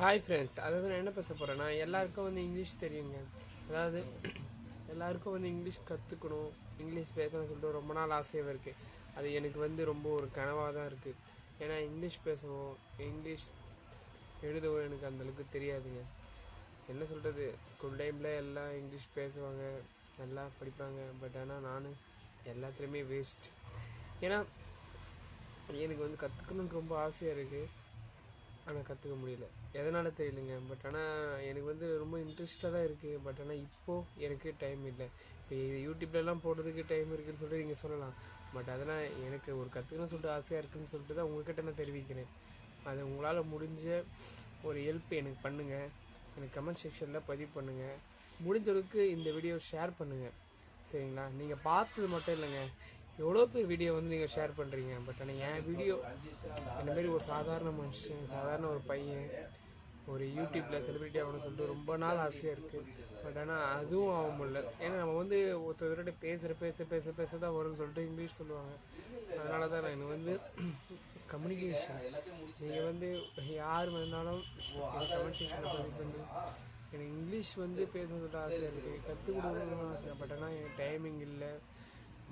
Hi friends, அதாவது நான் என்ன பேச போகிறேன்னா, எல்லாருக்கும் வந்து இங்கிலீஷ் தெரியுங்க. அதாவது எல்லாருக்கும் வந்து இங்கிலீஷ் கற்றுக்கணும், இங்கிலீஷ் பேசணும்னு சொல்லிட்டு ரொம்ப நாள் ஆசையாக இருக்குது. அது எனக்கு வந்து ரொம்ப ஒரு கனவாக தான் இருக்குது. ஏன்னா இங்கிலீஷ் பேசவும் இங்கிலீஷ் எழுதவும் எனக்கு அந்தளவுக்கு தெரியாதுங்க. என்ன சொல்கிறது, ஸ்கூல் டைமில் எல்லாம் இங்கிலீஷ் பேசுவாங்க, நல்லா படிப்பாங்க. பட் ஆனால் நான் எல்லாத்துலேயுமே வேஸ்ட். ஏன்னா எனக்கு வந்து கற்றுக்கணுன்னு ரொம்ப ஆசையாக இருக்குது, ஆனால் கற்றுக்க முடியல. எதனால் தெரியலைங்க. பட் ஆனால் எனக்கு வந்து ரொம்ப இன்ட்ரெஸ்டாக தான் இருக்குது. பட் ஆனால் இப்போது எனக்கு டைம் இல்லை. இப்போ இது யூடியூப்லலாம் போடுறதுக்கு டைம் இருக்குதுன்னு சொல்லிட்டு நீங்கள் சொல்லலாம். பட் அதெல்லாம் எனக்கு ஒரு கற்றுக்கணும்னு சொல்லிட்டு ஆசையாக இருக்குதுன்னு சொல்லிட்டு தான் உங்கள்கிட்ட நான் தெரிவிக்கிறேன். அது உங்களால் முடிஞ்ச ஒரு ஹெல்ப் எனக்கு பண்ணுங்கள். எனக்கு கமெண்ட் செக்ஷனில் பதிவு பண்ணுங்கள். முடிஞ்சளவுக்கு இந்த வீடியோ ஷேர் பண்ணுங்கள், சரிங்களா? நீங்கள் பார்த்தது மட்டும் இல்லைங்க, எவ்வளோ பேர் வீடியோ வந்து நீங்கள் ஷேர் பண்ணுறீங்க. பட் ஆனால் என் வீடியோ இந்தமாரி ஒரு சாதாரண மனுஷன், சாதாரண ஒரு பையன் ஒரு யூடியூப்பில் செலிப்ரிட்டி ஆகணும்னு சொல்லிட்டு ரொம்ப நாள் ஆசையாக இருக்குது. பட் ஆனால் அதுவும் ஆக முடியல. ஏன்னா நம்ம வந்து ஒருத்தர்கிட்ட பேச தான் வரும்னு சொல்லிட்டு இங்கிலீஷ் சொல்லுவாங்க. அதனால தான் நான் எனக்கு வந்து கம்யூனிகேஷன், நீங்கள் வந்து யார் வந்தாலும் கமெண்ட் செக்ஷனில் பதிவு பண்ணி எனக்கு இங்கிலீஷ் வந்து பேசணுன்னு ஆசையாக இருக்குது, கற்றுக் கொடுக்கணும்னு ஆசை. பட் ஆனால் எனக்கு டைமிங் இல்லை,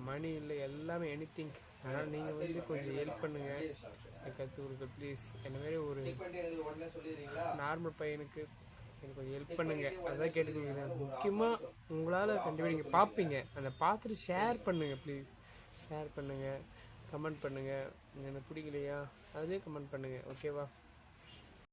மணி இல்லை, எல்லாமே எனிதிங். அதனால் நீங்கள் வந்து கொஞ்சம் ஹெல்ப் பண்ணுங்கள், எனக்கு கற்றுக் கொடுக்க ப்ளீஸ். என்ன மாதிரி ஒரு நார்மல் பையனுக்கு எனக்கு கொஞ்சம் ஹெல்ப் பண்ணுங்கள், அதான் கேட்டுக்கோங்க. முக்கியமாக உங்களால் கண்டிப்பாக நீங்கள் பார்ப்பீங்க, அந்த பார்த்துட்டு ஷேர் பண்ணுங்கள் ப்ளீஸ். ஷேர் பண்ணுங்கள், கமெண்ட் பண்ணுங்கள். எனக்கு பிடிக்கலையா அதுலேயே கமெண்ட் பண்ணுங்கள், ஓகேவா?